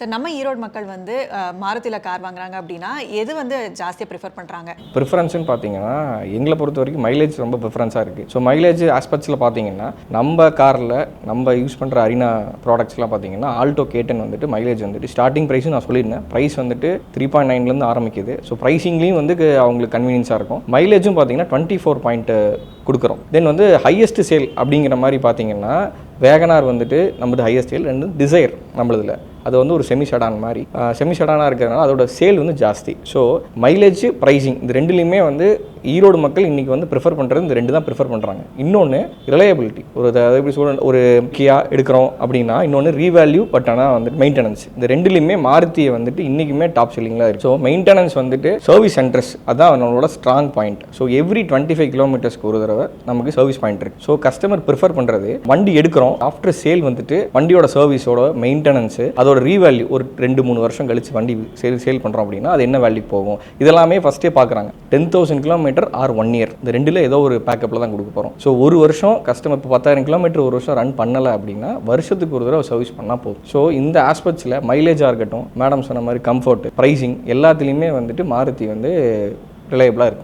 Sir நம்ம ஈரோடு மக்கள் வந்து மாருதியில் கார் வாங்குறாங்க அப்படின்னா எது வந்து ஜாஸ்தியாக ப்ரிஃபர் பண்ணுறாங்க? ப்ரிஃபரன்ஸ்னு பார்த்தீங்கன்னா எங்களை பொறுத்த வரைக்கும் மைலேஜ் ரொம்ப ப்ரிஃபரன்ஸாக இருக்குது. ஸோ மைலேஜ் ஆஸ்பெக்ட்ஸில் பார்த்தீங்கன்னா நம்ம காரில் நம்ம யூஸ் பண்ணுற அரினா ப்ராடக்ட்ஸ்லாம் பார்த்தீங்கன்னா ஆல்டோ K10 வந்துட்டு மைலேஜ் வந்துட்டு ஸ்டார்டிங் ப்ரைஸும் நான் சொல்லியிருந்தேன். ப்ரைஸ் வந்துட்டு 3.9 ஆரம்பிக்குது. ஸோ ப்ரைஸிங்லேயும் வந்து அவங்களுக்கு கன்வீனியன்ஸாக இருக்கும். மைலேஜும் பார்த்தீங்கன்னா 24 பாயிண்ட் கொடுக்குறோம். தென் வந்து ஹையஸ்ட் சேல் அப்படிங்கிற மாதிரி பார்த்தீங்கன்னா வேகனார் வந்துட்டு நம்மளது ஹையஸ்ட் சேல், ரெண்டு டிசைர் நம்மளதில் அது வந்து ஒரு செமி செடான் மாதிரி செமி செடானாக இருக்கிறதுனால அதோட சேல் வந்து ஜாஸ்தி. ஸோ மைலேஜ் ப்ரைஸிங் இது ரெண்டுலேயுமே வந்து ஈரோடு மக்கள் இன்றைக்கி வந்து ப்ரிஃபர் பண்ணுறது இந்த ரெண்டு தான் ப்ரிஃபர் பண்ணுறாங்க. இன்னொன்று ரிலையபிலிட்டி, ஒரு எப்படி சொல்ல ஒரு கியா எடுக்கிறோம் அப்படின்னா இன்னொன்று ரீவேல்யூ, பட் ஆனால் வந்துட்டு மெயின்டெனன்ஸ், இந்த ரெண்டுலேயுமே மாருதியை வந்துட்டு இன்றைக்குமே டாப் செல்லிங்காக இருக்குது. ஸோ மெயின்டெனன்ஸ் வந்துட்டு சர்வீஸ் சென்டர்ஸ் அதான் நம்மளோட ஸ்ட்ராங் பாயிண்ட். ஸோ எவ்ரி 25 கிலோமீட்டர்ஸ்க்கு ஒரு தடவை நமக்கு சர்வீஸ் பாயிண்ட் இருக்குது. ஸோ கஸ்டமர் ப்ரிஃபர் பண்ணுறது வண்டி எடுக்கிறோம் ஆஃப்டர் சேல் வந்துட்டு வண்டியோட சர்வீஸோட மெயின்டெனன்ஸு அதோட ரீவேல்யூ ஒரு 2-3 வருஷம் கழிச்சு வண்டி சேல் பண்ணுறோம் அப்படின்னா அது என்ன வேல்யூ போகும் இதெல்லாமே ஃபஸ்ட்டே பார்க்குறாங்க. 10,000 கிலோமீட்டர் ஆர் 1 இயர் இந்த ரெண்டில் ஏதோ ஒரு பேக்கப்பில் தான் கொடுக்க போகிறோம். ஸோ ஒரு வருஷம் கஸ்டமர் இப்போ 10,000 கிலோமீட்டர் ஒரு வருஷம் ரன் பண்ணலை அப்படின்னா வருஷத்துக்கு ஒரு தடவை சர்வீஸ் பண்ணால் போதும். ஸோ இந்த ஆஸ்பெக்ட்ஸில் மைலேஜாக இருக்கட்டும், மேடம் சொன்ன மாதிரி கம்ஃபர்ட், ப்ரைஸிங் எல்லாத்துலேயுமே வந்துட்டு மாருதி வந்து ரிலையபிளாக இருக்கும்.